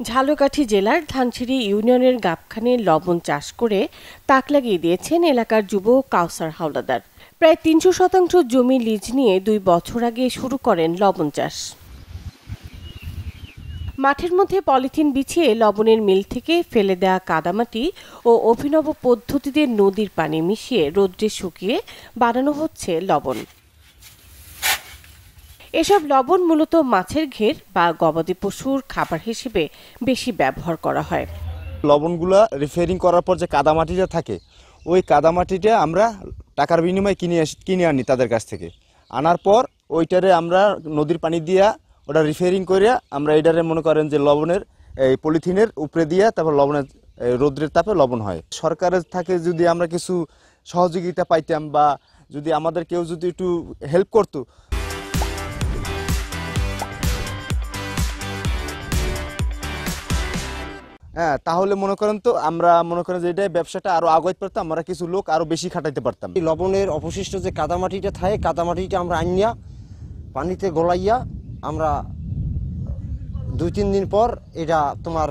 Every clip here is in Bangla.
ঝালকাঠি জেলার ধানসিঁড়ি ইউনিয়নের গাবখানে লবণ চাষ করে তাক লাগিয়ে দিয়েছেন এলাকার যুবক কাউসার হাওলাদার। প্রায় ৩০০ শতাংশ জমি লিজ নিয়ে ২ বছর আগে শুরু করেন লবণ চাষ। মাঠের মধ্যে পলিথিন বিছিয়ে লবণের মিল থেকে ফেলে দেওয়া কাদামাটি ও অভিনব পদ্ধতিতে নদীর পানি মিশিয়ে রোদ্রে শুকিয়ে বানানো হচ্ছে লবণ। এসব লবণ মূলত মাছের ঘের বা গবাদি পশুর খাবার হিসেবে বেশি ব্যবহার করা হয়। লবণগুলো রিফাইনিং করার পর যে কাদামাটিটা থাকে, ওই কাদামাটিটা আমরা টাকার বিনিময়ে কিনে আনি তাদের কাছ থেকে। আনার পর ওইটারে আমরা নদীর পানি দিয়া ওটা রিফাইনিং করে আমরা এটারে মনে করেন যে লবণের এই পলিথিনের উপরে দিয়ে তারপর লবণের রোদ্রের তাপে লবণ হয়। সরকারের থেকে যদি আমরা কিছু সহযোগিতা পাইতাম বা যদি আমাদের কেউ যদি একটু হেল্প করতো, হ্যাঁ, তাহলে মনে করেন তো আমরা মনে করেন যে এটা ব্যবসাটা আরো আগাইতে পারতাম, আমরা কিছু লোক আরো বেশি খাটাইতে পারতাম। লবণের অবশিষ্ট যে কাদামাটিটা থাকে, কাদামাটিটা আমরা আনিয়া পানিতে গলাইয়া আমরা ২-৩ দিন পর এটা তোমার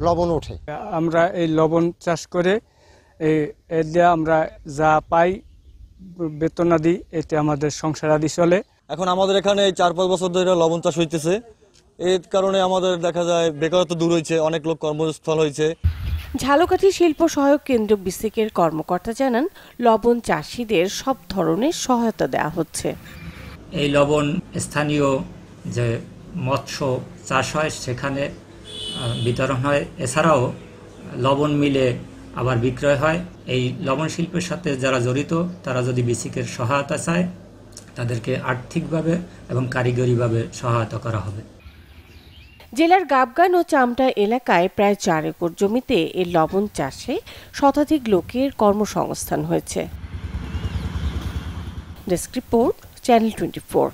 লবণ ওঠে। আমরা এই লবণ চাষ করে এতে আমরা যা পাই বেতনাদি, এতে আমাদের সংসার আদি চলে। এখন আমাদের এখানে ৪-৫ বছর ধরে লবণ চাষ হইতেছে। এর কারণে আমাদের দেখা যায় বেকারত্ব দূর হয়েছে, অনেক লোক কর্মস্থল হয়েছে। ঝালকাঠি শিল্প সহায়ক কেন্দ্র বিসিকের কর্মকর্তা জানান, লবণ চাষিদের সব ধরনের সহায়তা দেওয়া হচ্ছে। এই লবণ স্থানীয় যে মৎস্য চাষ হয় সেখানে বিতরণ হয়, এছাড়াও লবণ মিলে আবার বিক্রয় হয়। এই লবণ শিল্পের সাথে যারা জড়িত তারা যদি বিসিকের সহায়তা চায় তাদেরকে আর্থিকভাবে এবং কারিগরিভাবে সহায়তা করা হবে। জেলার গাবগান ও চামটা এলাকায় প্রায় ৪ একর জমিতে এই লবণ চাষে শতাধিক লোকের কর্মসংস্থান হয়েছে। Desk report, channel 24।